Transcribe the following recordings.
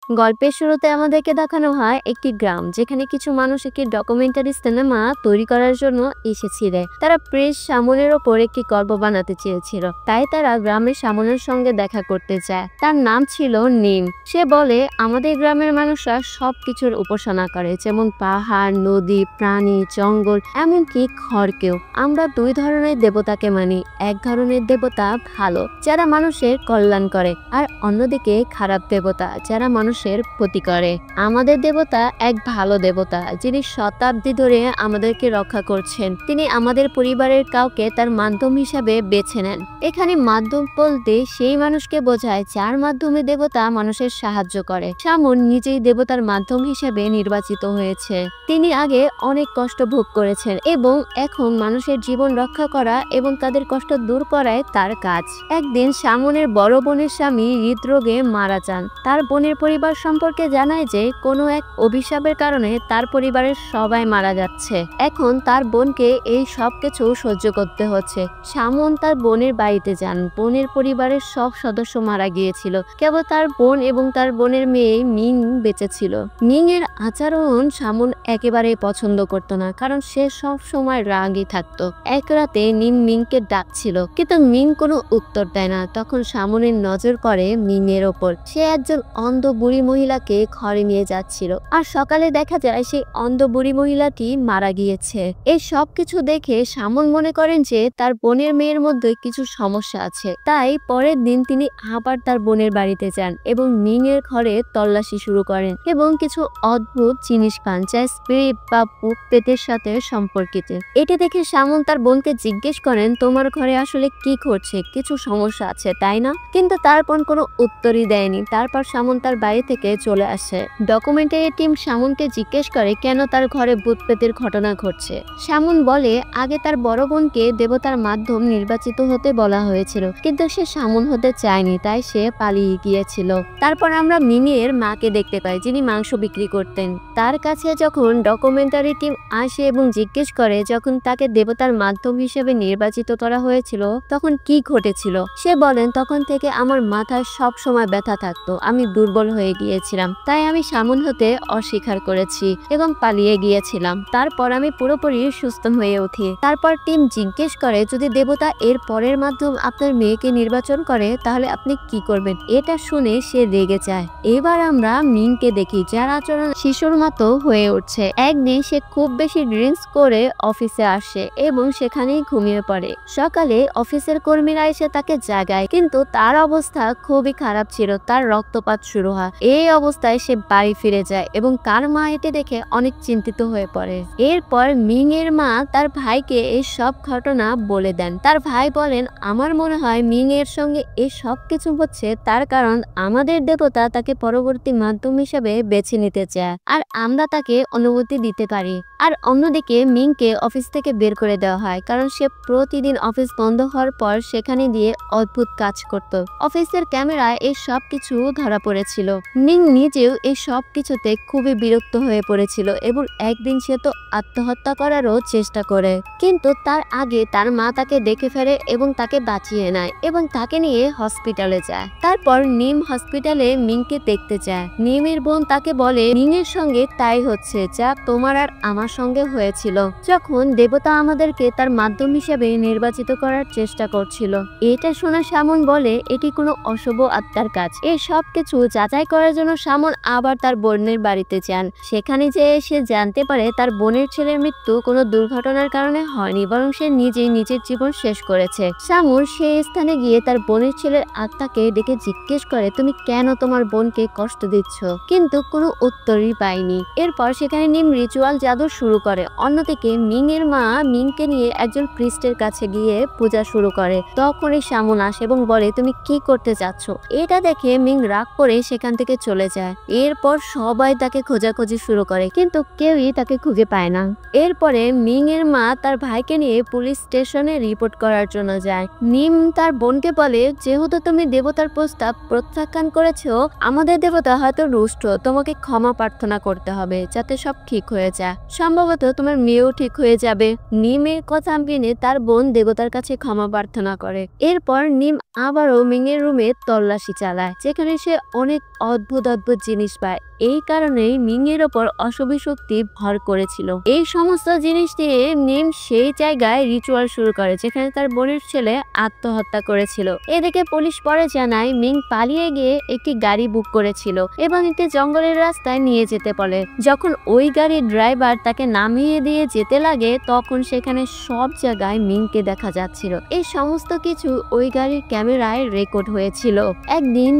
গল্পের শুরুতে আমাদেরকে দেখানো হয় একটি গ্রাম যেখানে কিছু মানুষ একটি ডকুমেন্টারি সিনেমা তৈরি করার জন্য এসেছিলেন। তারা প্রিন্স শামুনের ওপর একটি গল্প বানাতে চেয়েছিল, তাই তারা গ্রামের শামুনের সঙ্গে দেখা করতে যায়। তার নাম ছিল নিম। সে বলে, আমাদের গ্রামের মানুষরা সবকিছুর উপাসনা করে, যেমন পাহাড়, নদী, প্রাণী, জঙ্গল, এমনকি খড়কেও। আমরা দুই ধরনের দেবতাকে মানি। এক ধরনের দেবতা ভালো, যারা মানুষের কল্যাণ করে, আর অন্যদিকে খারাপ দেবতা, যারা মানুষের ক্ষতি করে। আমাদের দেবতা এক ভালো দেবতা, যিনি শতাব্দী ধরে আমাদেরকে রক্ষা করছেন। তিনি আমাদের পরিবারের কাউকে তার মাধ্যম হিসাবে বেছে নেন। এখানে মাধ্যম বলতে সেই মানুষকে বোঝায় যার মাধ্যমে দেবতা মানুষের সাহায্য করে। শামুন নিজেই দেবতার মাধ্যম হিসেবে নির্বাচিত হয়েছে। তিনি আগে অনেক কষ্ট ভোগ করেছেন এবং এখন মানুষের জীবন রক্ষা করা এবং তাদের কষ্ট দূর করাই তার কাজ। একদিন শামুনের বড় বোনের স্বামী হৃদরোগে মারা যান। তার বোনের পরিবার সম্পর্কে জানায় যে কোনো এক অভিশাপের কারণে তার পরিবারের সবাই মারা যাচ্ছে। এখন তার বোনকে এই সব কিছু সহ্য করতে হচ্ছে। শামুন তার বোনের বাড়িতে যান। বোনের পরিবারের সব সদস্য মারা গিয়েছিল, কেবল তার বোন এবং তার বোনের মেয়ে মিং বেঁচে ছিল। মিং এর আচরণ শামুন একেবারেই পছন্দ করত না, কারণ সে সব সময় রাগী থাকতো। এক রাতে নিম মিংকে ডাকছিল, কিন্তু মিং কোনো উত্তর দেয় না। তখন শামুনের নজর পড়ে মিং এর ওপর। সে একজন অন্ধ বুড়ি মহিলাকে ঘরে নিয়ে যাচ্ছিল, আর সকালে দেখা যায় সেই অন্ধ বুড়ি মহিলাটি মারা গিয়েছে। এই সব কিছু দেখে শামুন মনে করেন যে তার বোনের মেয়ের মধ্যে কিছু সমস্যা আছে। তাই পরের দিন তিনি আবার তার বোনের বাড়িতে যান এবং মিং এর ঘরে তল্লাশি শুরু করেন এবং কিছু অদ্ভুত জিনিস পান, যা স্পিরিট বা ভূত প্রেতের সাথে সম্পর্কিত। এটি দেখে শামুন তার বোনকে জিজ্ঞেস করেন, তোমার ঘরে আসলে কি ঘটছে? কিছু সমস্যা আছে, তাই না? কিন্তু তার বোন কোনো উত্তরই দেয়নি। তারপর শামুন তার বাড়ি থেকে চলে আসে। ডকুমেন্টারি টিম শামুনকে জিজ্ঞেস করে কেন তার ঘরে ভূত প্রেতের ঘটনা ঘটছে। শামুন বলে, আগে তার বড় বোনকে দেবতার মাধ্যম নির্বাচিত হতে বলা হয়েছিল, কিন্তু সে শামুন হতে চায়নি, তাই সে পালিয়ে গিয়েছিল। তারপর আমরা মিংয়ের মাকে দেখতে পাই, যিনি মাংস বিক্রি করতেন। তার কাছে যখন ডকুমেন্টারি টিম আসে এবং জিজ্ঞেস করে যখন তাকে দেবতার মাধ্যম হিসেবে নির্বাচিত করা হয়েছিল তখন কি ঘটেছিল, সে বলেন, তখন থেকে আমার মাথায় সব সময় ব্যথা থাকতো, আমি দুর্বল হয়ে গিয়েছিলাম, তাই আমি শামুন হতে অস্বীকার করেছি এবং পালিয়ে গিয়েছিলাম। তারপর আমি পুরোপুরি সুস্থ হয়ে উঠি। তারপর টিম জিজ্ঞেস করে, যদি দেবতা এর পরের মাধ্যম আপনার মেয়েকে নির্বাচন করে তাহলে আপনি কি করবেন? এটা শুনে সে রেগে যায়। এবার আমরা মিংকে দেখি, যার আচরণ শিশুর মতো হয়ে উঠছে। একদিন সে খুব বেশি ড্রিঙ্কস করে অফিসে আসে এবং সেখানেই ঘুমিয়ে পড়ে। সকালে অফিসের কর্মীরা এসে তাকে জাগায়, কিন্তু তার অবস্থা খুবই খারাপ ছিল। তার রক্তপাত শুরু হয়। এই অবস্থায় সে বাড়ি ফিরে যায় এবং তার মা এটি দেখে অনেক চিন্তিত হয়ে পড়ে। এরপর মিং এর মা তার ভাইকে এই সব ঘটনা বলে দেন। তার ভাই বলেন, আমার মনে হয় মিং এর সঙ্গে এই সব কিছু হচ্ছে তার কারণ আমাদের দেবতা তাকে পরবর্তী মাধ্যম হিসেবে বেছে নিতে চায়, আর আমরা তাকে অনুমতি দিতে পারি। আর অন্যদিকে মিংকে অফিস থেকে বের করে দেওয়া হয়, কারণ সে প্রতিদিন অফিস বন্ধ হওয়ার পর সেখানে দিয়ে অদ্ভুত কাজ করত। অফিসের ক্যামেরায় এই সব কিছু ধরা পড়েছিল। মিং নিজেও এই সব কিছুতে খুবই বিরক্ত হয়ে পড়েছিল এবং একদিন সে তো আত্মহত্যা করারও চেষ্টা করে, কিন্তু তার আগে তার মা তাকে দেখে ফেলে এবং তাকে বাঁচিয়ে নেয় এবং তাকে নিয়ে হসপিটালে যায়। তারপর নিম হসপিটালে মিংকে দেখতে যায়। নিমের বোন তাকে বলে, মিং এর সঙ্গে তাই হচ্ছে যা তোমার আর আমার সঙ্গে হয়েছিল, যখন দেবতা আমাদেরকে তার মাধ্যম হিসেবে নির্বাচিত করার চেষ্টা করছিল। এটা শুনে শামুন বলে, এটি কোনো অশুভ আত্মার কাজ। এই সব কিছু যাচাই করার জন্য শামুন আবার তার বোনের বাড়িতে যান। সেখানে যেয়ে সে জানতে পারে তার বোনের ছেলের মৃত্যু কোনো দুর্ঘটনার কারণে হয়নি, বরং সে নিজেই নিজের জীবন শেষ করেছে। শামুন সেই স্থানে গিয়ে তার বোনের ছেলের আত্মাকে ডেকে জিজ্ঞেস করে, তুমি কেন তোমার বোনকে কষ্ট দিচ্ছ? কিন্তু কোনো উত্তরই পায়নি। এরপর সেখানে নিম রিচুয়াল জাদু শুরু করে। অন্যদিকে মিং এর মা মিংকে নিয়ে একজন প্রিস্টের কাছে গিয়ে পূজা শুরু করে। তখনই শামুন আসে এবং বলে, তুমি কি করতে চাচ্ছ? এটা দেখে মিং রাগ করে সেখান থেকে চলে যায়। এরপর সবাই তাকে খোঁজাখুঁজি শুরু করে, কিন্তু কেউই তাকে খুঁজে পায় না। এরপরে মিং এর মা তার ভাইকে নিয়ে পুলিশ স্টেশনে রিপোর্ট করার জন্য যায়। নিম তার বোনকে বলে, যেহেতু তুমি দেবতার প্রস্তাব প্রত্যাখ্যান করেছো, আমাদের দেবতা হয়তো রুষ্ট, তোমাকে ক্ষমা প্রার্থনা করতে হবে যাতে সব ঠিক হয়ে যায়। সম্ভবত তোমার মেয়েও ঠিক হয়ে যাবে। নিমের কথা মেনে তার বোন দেবতার কাছে ক্ষমা প্রার্থনা করে। এরপর নিম আবারও মিং এর রুমে তল্লাশি চালায়, যেখানে সে অনেক অদ্ভুত অদ্ভুত জিনিস পায়। এই কারণেই মিং এর ওপর অশুভ শক্তি ভর করেছিল। এই সমস্ত জিনিস দিয়ে নিম সেই জায়গায় রিচুয়াল শুরু করে যেখানে তার বোনের ছেলে আত্মহত্যা করেছিল। এদিকে পুলিশ পরে জানায় মিং পালিয়ে গিয়ে একটি গাড়ি বুক করেছিল এবং একটি জঙ্গলের রাস্তায় নিয়ে যেতে বলে। যখন ওই গাড়ির ড্রাইভার তাকে নামিয়ে দিয়ে যেতে লাগে তখন সেখানে সব জায়গায় মিংকে দেখা যাচ্ছিল। এই সমস্ত কিছু ওই গাড়ির ক্যামেরায় রেকর্ড হয়েছিল। একদিন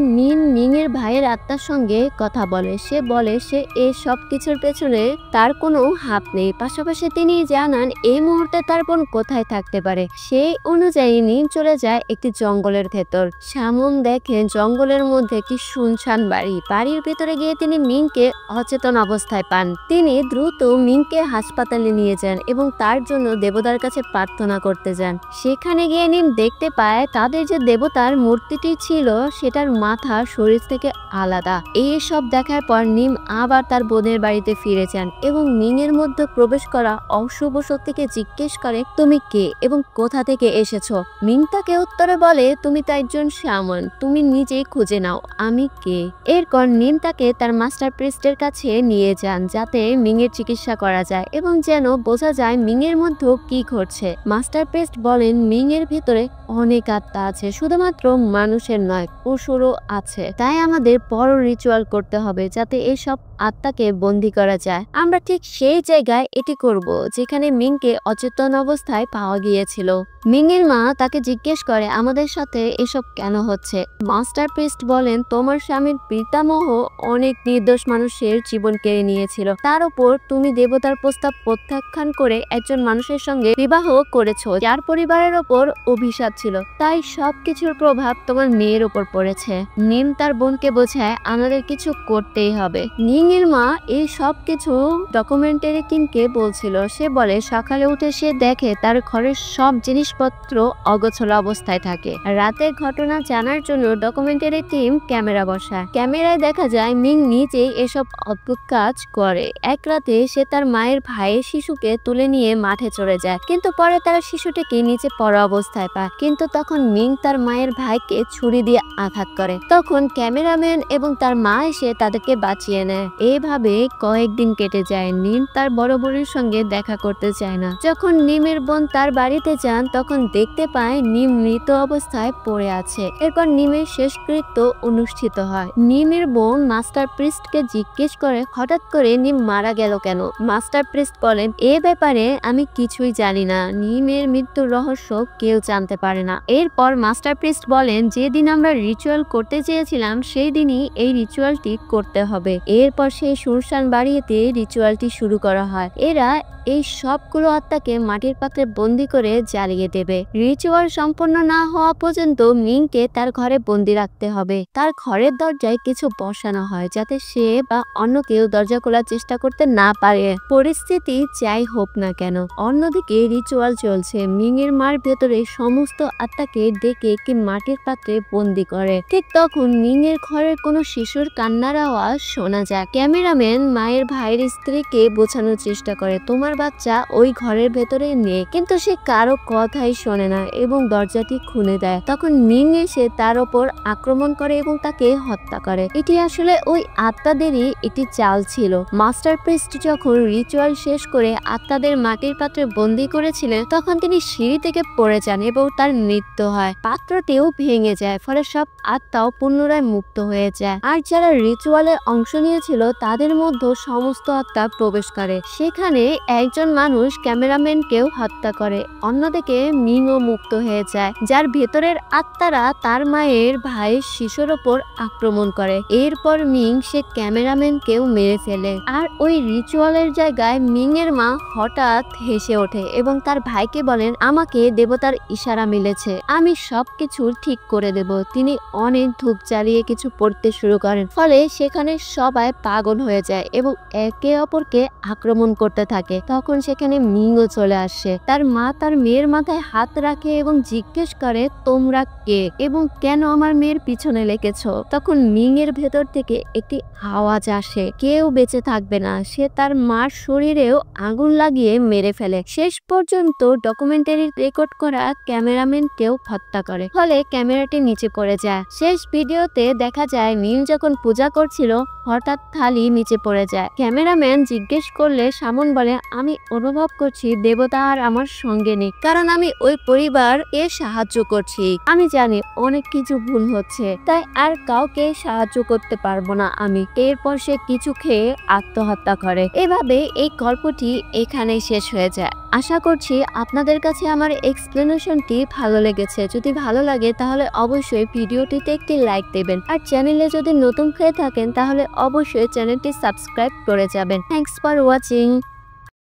মিং এর ভাইয়ের আত্মার সঙ্গে কথা বলে। সে বলে সে এই সব কিছুর পেছনে তার কোনো হাত নেই। পাশাপাশি তিনি জানান এই মুহূর্তে তার বোন কোথায় থাকতে পারে। সেই অনুযায়ী নিম চলে যায় একটি জঙ্গলের ভেতর। সামন দেখেন জঙ্গলের মধ্যে একটি শুনশান বাড়ি। বাড়ির ভেতরে গিয়ে তিনি মিংকে অচেতন অবস্থায় পান। তিনি দ্রুত মিংকে হাসপাতালে নিয়ে যান এবং তার জন্য দেবতার কাছে প্রার্থনা করতে যান। সেখানে গিয়ে নিম দেখতে পায় তাদের যে দেবতার মূর্তিটি ছিল সেটার মাথা শরীর থেকে আলাদা। এই সব দেখার পর নিম আবার তার বোনের বাড়িতে ফিরে যান এবং মিং এর মধ্যে প্রবেশ করা অশুভ শক্তিকে জিজ্ঞেস করে তুমি কে এবং কোথা থেকে এসেছো। মিং তাকে উত্তরে বলে তুমি তো একজন শামন, তুমি নিজেই খুঁজে নাও আমি কে। এরপর নিম তাকে তার মাস্টার প্রিস্টের কাছে নিয়ে যান যাতে মিং এর চিকিৎসা করা যায় এবং যেন বোঝা যায় মিং এর মধ্যে কি ঘটছে। মাস্টার প্রিস্ট বলেন মিং এর ভিতরে অনেক আত্মা আছে, শুধুমাত্র মানুষের নয় পশুরও আছে। তাই আমাদের বড় রিচুয়াল করতে হবে যাতে এসব আত্মাকে বন্দী করা যায়। আমরা ঠিক সেই জায়গায় এটি করব যেখানে মিংকে অচেতন অবস্থায় পাওয়া গিয়েছিল। মিং এর মা তাকে জিজ্ঞেস করে আমাদের সাথে এসব কেন হচ্ছে। মাস্টার প্রিস্ট বলেন তোমার স্বামীর পিতামহ অনেক নির্দোষ মানুষের জীবন কেড়ে নিয়েছিল, তার উপর তুমি দেবতার প্রস্তাব প্রত্যাখ্যান করে একজন মানুষের সঙ্গে বিবাহ করেছো যার পরিবারের ওপর অভিশাপ ছিল, তাই সবকিছুর প্রভাব তোমার মেয়ের উপর পড়েছে। নিম তার বোনকে বোঝায় আমাদের কিছু করতেই হবে। নিম এর মা এই সব কিছু ডকুমেন্টারি টিমকে বলছিল। সে বলে সকালে উঠে সে দেখে তার ঘরের সব জিনিসপত্র অগোছালো অবস্থায় থাকে। রাতের ঘটনা জানার জন্য ডকুমেন্টারি টিম ক্যামেরা বসায়। ক্যামেরায় দেখা যায় মিং নিজেই এসব অদ্ভুত কাজ করে। এক রাতে সে তার মায়ের ভাইয়ের শিশুকে তুলে নিয়ে মাঠে চলে যায়, কিন্তু পরে তারা শিশুটিকে নিচে পড়া অবস্থায় পায়। কিন্তু তখন মিং তার মায়ের ভাইকে ছুরি দিয়ে আঘাত করে। তখন ক্যামেরাম্যান এবং তার মা এসে তাদেরকে বাঁচিয়ে নেয়। এইভাবে কয়েকদিন কেটে যায়। নিম তার বড় বোনের সঙ্গে দেখা করতে চায় না। যখন নিমের বোন তার বাড়িতে যান তখন দেখতে পায় নিম মৃত অবস্থায় পড়ে আছে। এরপর নিমের শেষকৃত্য অনুষ্ঠিত হয়। নিমের বোন মাস্টার প্রিস্টকে জিজ্ঞেস করে হঠাৎ করে নিম মারা গেল কেন। মাস্টার প্রিস্ট বলেন এ ব্যাপারে আমি কিছুই জানি না, নিমের মৃত্যুর রহস্য কেউ জানতে পারে না। এরপর মাস্টার প্রিস্ট বলেন যেদিন আমরা রিচুয়াল করতে চেয়েছিলাম সেই দিনই এই রিচুয়ালটি করতে হবে। এরপর সেই শুনশান বাড়িতে রিচুয়ালটি শুরু করা হয়। এরা এই সবগুলো আত্মাকে মাটির পাত্রে বন্দি করে জ্বালিয়ে দেবে। রিচুয়াল সম্পন্ন না হওয়া পর্যন্ত মিংকে তার ঘরে বন্দি রাখতে হবে। তার ঘরের দরজায় কিছু বসানো হয় যাতে সে বা অন্য কেউ দরজা খোলার চেষ্টা করতে না পারে, পরিস্থিতি যাই হোক না কেন। অন্যদিকে রিচুয়াল চলছে। মিং এর মার ভেতরে সমস্ত আত্মাকে ডেকে একটি মাটির পাত্রে বন্দি করে। ঠিক তখন মিং এর ঘরের কোনো শিশুর কান্নার আওয়াজ শোনা যায়। ক্যামেরাম্যান মায়ের ভাইয়ের স্ত্রীকে বোঝানোর চেষ্টা করে তোমার বাচ্চা ওই ঘরের ভেতরে নেই, কিন্তু সে কারো কথাই শোনে না এবং দরজাটি খুলে দেয়। তখন মিং এসে তার ওপর আক্রমণ করে এবং তাকে হত্যা করে। এটি আসলে ওই আত্মাদেরই একটি চাল ছিল। মাস্টার প্রিস্ট যখন রিচুয়াল শেষ করে আত্মাদের মাটির পাত্রে বন্দি করেছিলেন তখন তিনি সিঁড়ি থেকে পড়ে যান এবং তার মৃত্যু হয়। পাত্রটিও ভেঙে যায়, ফলে সব আত্মাও পুনরায় মুক্ত হয়ে যায়। আর যারা রিচুয়ালে অংশ নিয়েছিল তাদের মধ্যে সমস্ত আত্মা প্রবেশ করে। সেখানে একজন মানুষ ক্যামেরাম্যানকেও হত্যা করে। অন্যদিকে মিংও মুক্ত হয়ে যায়, যার ভেতরের আত্মারা তার মায়ের ভাইয়ের শিশুর ওপর আক্রমণ করে। এরপর মিং সে ক্যামেরাম্যানকেও মেরে ফেলে। আর ওই রিচুয়ালের জায়গায় মিং এর মা হঠাৎ হেসে ওঠে এবং তার ভাইকে বলেন আমাকে দেবতার ইশারা মিলেছে, আমি সবকিছু ঠিক করে দেব। তিনি অনেক ধূপ জ্বালিয়ে কিছু পড়তে শুরু করেন, ফলে সেখানে সবাই পাগল হয়ে যায় এবং একে অপরকে আক্রমণ করতে থাকে। তখন সেখানে মিংও চলে আসে। তার মা তার মেয়ের মাথায় হাত রাখে এবং জিজ্ঞেস করে তোমরা কে এবং কেন আমার মেয়ের পিছনে লেগেছো। তখন মিং এর ভেতর থেকে একটি আওয়াজ আসে কেউ বেঁচে থাকবে না। সে তার মার শরীরেও আগুন লাগিয়ে মেরে ফেলে। শেষ পর্যন্ত ডকুমেন্টারি রেকর্ড করা ক্যামেরাম্যানকেও হত্যা করে, ফলে ক্যামেরাটি নিচে পড়ে যায়। শেষ ভিডিওতে দেখা যায় মিম যখন পূজা করছিল হঠাৎ থালি নিচে পড়ে যায়। ক্যামেরাম্যান জিজ্ঞেস করলে শামুন বলে, আমি অনুভব করছি দেবতা আর আমার সঙ্গে নেই, কারণ আমি ওই পরিবার এ সাহায্য করছি। আমি জানি অনেক কিছু ভুল হচ্ছে, তাই আর কাউকে সাহায্য করতে পারবো না আমি। এরপর সে কিছু খেয়ে আত্মহত্যা করে। এভাবে এই গল্পটি এখানেই শেষ হয়ে যায়। আশা করছি আপনাদের কাছে আমার এক্সপ্লেনেশনটি ভালো লেগেছে। যদি ভালো লাগে তাহলে অবশ্যই ভিডিওটিতে একটি লাইক দেবেন, আর চ্যানেলে যদি নতুন হয়ে থাকেন তাহলে অবশ্যই চ্যানেলটি সাবস্ক্রাইব করে যাবেন। Thanks for watching.